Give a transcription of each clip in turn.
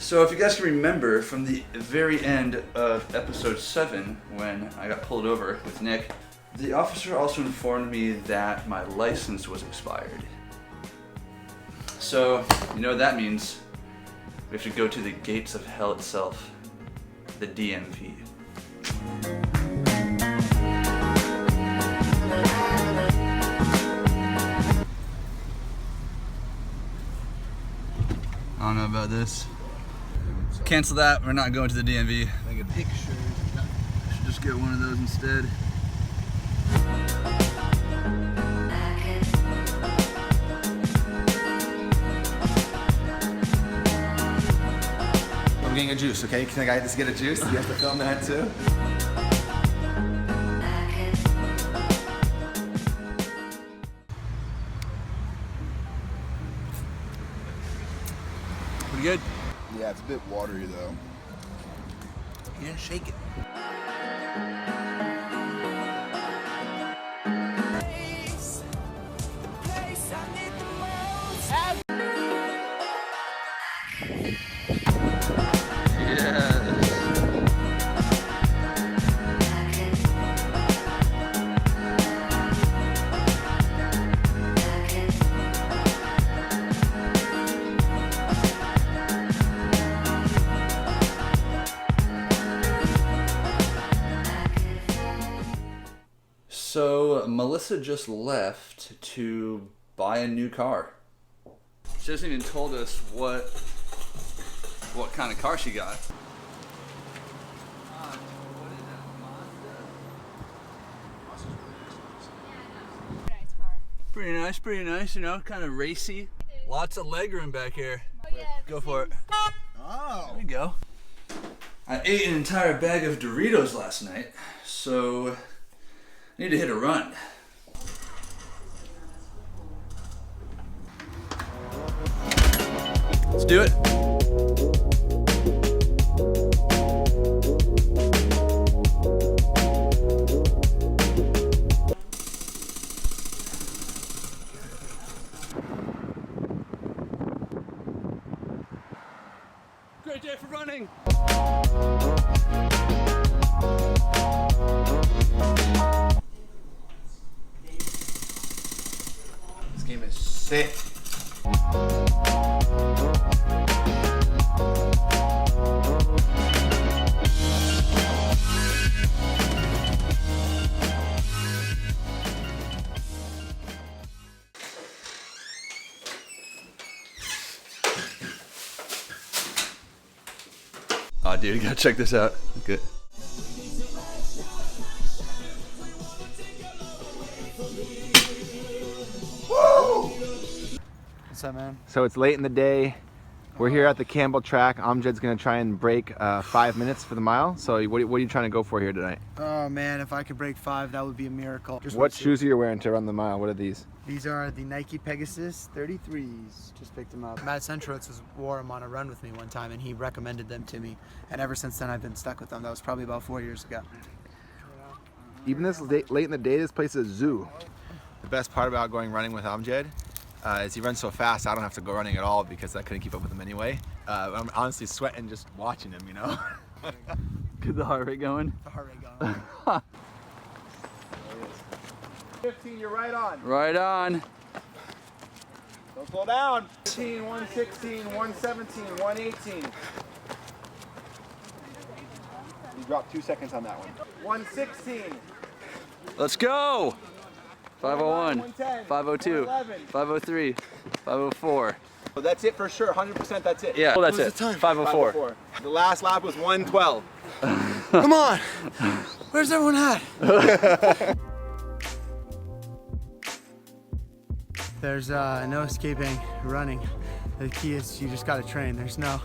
So if you guys can remember from the very end of episode 7 when I got pulled over with Nick, the officer also informed me that my license was expired. So, you know what that means? We have to go to the gates of hell itself, the DMV. I don't know about this. Cancel that, we're not going to the DMV. Make a picture. I should just get one of those instead. I'm getting a juice, okay? Can I just get a juice? You have to film that too? Pretty good? Yeah, it's a bit watery though. Yeah, shake it. So Melissa just left to buy a new car. She hasn't even told us what kind of car she got. Pretty nice, you know, kind of racy. Lots of legroom back here. Go for it. Oh. There you go. I ate an entire bag of Doritos last night, so I need to hit a run. Let's do it. Great day for running. This game is sick. Oh, dude, you gotta check this out. Good. What's up, man? So it's late in the day. We're here at the Campbell track. Amjad's gonna try and break 5 minutes for the mile. So what are you trying to go for here tonight? Oh man, if I could break 5, that would be a miracle. What shoes are you wearing to run the mile? What are these? These are the Nike Pegasus 33s. Just picked them up. Matt Centrowitz wore them on a run with me one time, and he recommended them to me. And ever since then, I've been stuck with them. That was probably about 4 years ago. Even this late in the day, this place is a zoo. The best part about going running with Amjad is he runs so fast, I don't have to go running at all because I couldn't keep up with him anyway. I'm honestly sweating just watching him, you know? Get the heart rate going. The heart rate going. 15, you're right on. Right on. Don't slow down. 15, 116, 117, 118. You dropped 2 seconds on that one. 116. Let's go. 501, 110, 502, 111. 503, 504. So that's it for sure, 100% that's it. Yeah, that's What it. was the time? 504. 504. The last lap was 112. Come on! Where's everyone at? There's no escaping running. The key is you just gotta train. There's no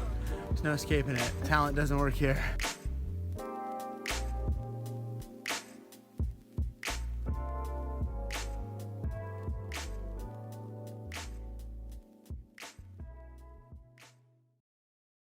escaping it. Talent doesn't work here.